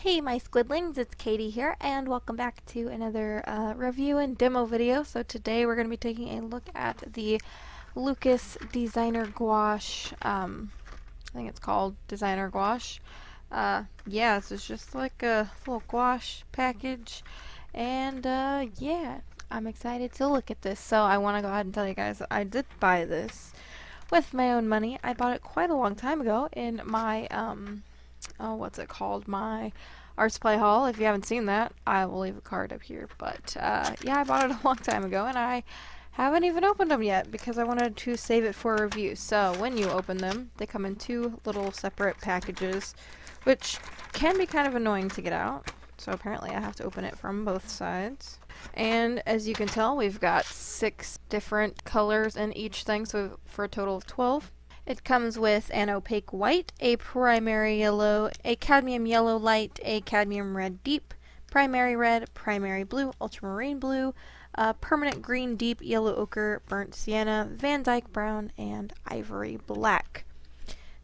Hey my Squidlings, it's Katie here, and welcome back to another review and demo video. So today we're going to be taking a look at the LUKAS Designer Gouache. I think it's called Designer Gouache. Yeah, this is just like a little gouache package, and yeah, I'm excited to look at this. So I want to go ahead and tell you guys that I did buy this with my own money. I bought it quite a long time ago in my oh, what's it called? My art supply haul. If you haven't seen that, I will leave a card up here. But yeah, I bought it a long time ago, and I haven't even opened them yet because I wanted to save it for a review. So when you open them, they come in two little separate packages, which can be kind of annoying to get out. So apparently I have to open it from both sides. And as you can tell, we've got 6 different colors in each thing, so for a total of 12. It comes with an opaque white, a primary yellow, a cadmium yellow light, a cadmium red deep, primary red, primary blue, ultramarine blue, permanent green deep, yellow ochre, burnt sienna, Van Dyke brown, and ivory black.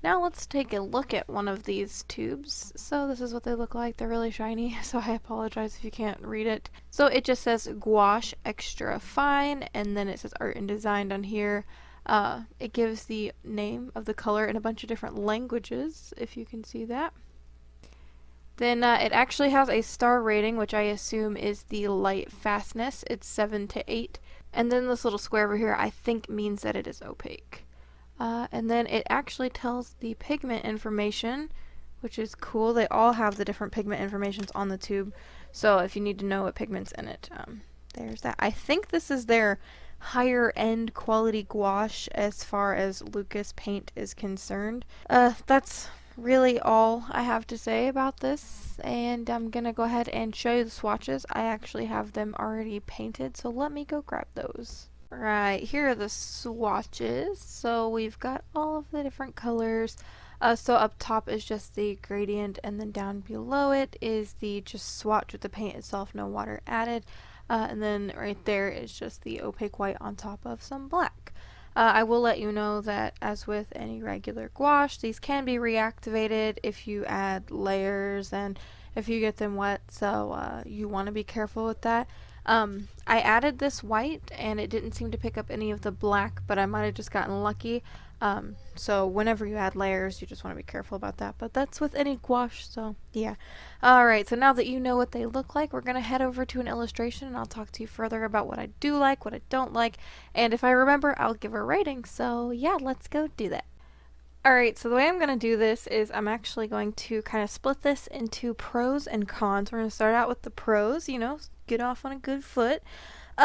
Now let's take a look at one of these tubes. So this is what they look like. They're really shiny, so I apologize if you can't read it. So it just says gouache extra fine, and then it says art and design down here. It gives the name of the color in a bunch of different languages, if you can see that. Then it actually has a star rating, which I assume is the light fastness. It's 7 to 8. And then this little square over here, I think means that it is opaque. And then it actually tells the pigment information, which is cool. They all have the different pigment informations on the tube, so if you need to know what pigment's in it, there's that. I think this is their higher end quality gouache as far as LUKAS paint is concerned. That's really all I have to say about this, and I'm gonna go ahead and show you the swatches. I actually have them already painted, so let me go grab those. Right, here are the swatches. So we've got all of the different colors. So up top is just the gradient, and then down below it is the just swatch with the paint itself, no water added. And then right there is just the opaque white on top of some black. I will let you know that as with any regular gouache, these can be reactivated if you add layers and if you get them wet, so you want to be careful with that. I added this white and it didn't seem to pick up any of the black, but I might have just gotten lucky. So whenever you add layers, you just want to be careful about that. But that's with any gouache, so yeah. Alright, so now that you know what they look like, we're going to head over to an illustration and I'll talk to you further about what I do like, what I don't like, and if I remember, I'll give a rating. So yeah, let's go do that. Alright, so the way I'm going to do this is I'm actually going to kind of split this into pros and cons. We're going to start out with the pros, you know, get off on a good foot.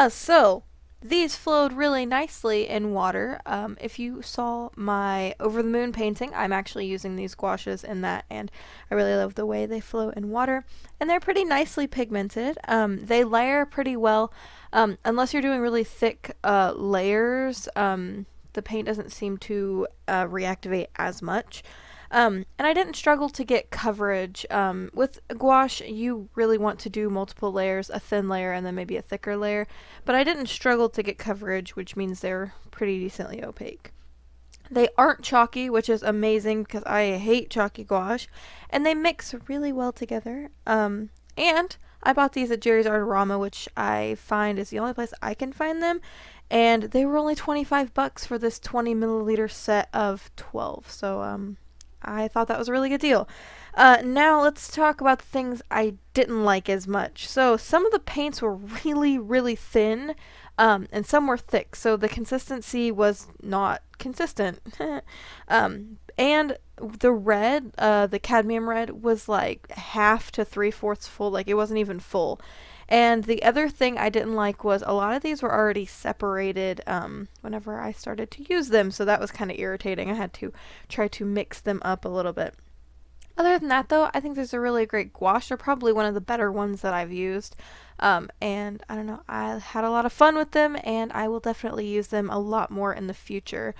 So these flowed really nicely in water. If you saw my Over the Moon painting, I'm actually using these gouaches in that, and I really love the way they flow in water. And they're pretty nicely pigmented. They layer pretty well, unless you're doing really thick layers. The paint doesn't seem to reactivate as much. And I didn't struggle to get coverage. With gouache, you really want to do multiple layers, a thin layer and then maybe a thicker layer. But I didn't struggle to get coverage, which means they're pretty decently opaque. They aren't chalky, which is amazing because I hate chalky gouache. And they mix really well together. And I bought these at Jerrysartarama, which I find is the only place I can find them. And they were only 25 bucks for this 20 milliliter set of 12. So, I thought that was a really good deal. Now let's talk about the things I didn't like as much. So some of the paints were really, really thin, and some were thick, so the consistency was not consistent. And the red, the cadmium red, was like half to 3/4 full, like it wasn't even full. And the other thing I didn't like was a lot of these were already separated whenever I started to use them, so that was kind of irritating. I had to try to mix them up a little bit. Other than that, though, I think there's a really great gouache. They're probably one of the better ones that I've used. And I don't know, I had a lot of fun with them, and I will definitely use them a lot more in the future.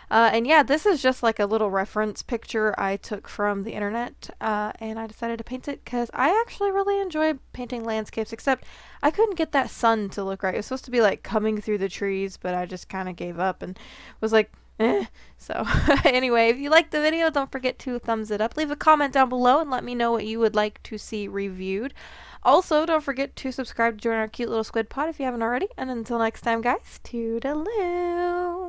And yeah, this is just like a little reference picture I took from the internet, and I decided to paint it because I actually really enjoy painting landscapes, except I couldn't get that sun to look right. It was supposed to be like coming through the trees, but I just kind of gave up and was like, So anyway, if you liked the video, don't forget to thumbs it up. Leave a comment down below and let me know what you would like to see reviewed. Also, don't forget to subscribe to join our cute little squid pod if you haven't already. And until next time, guys, toodaloo!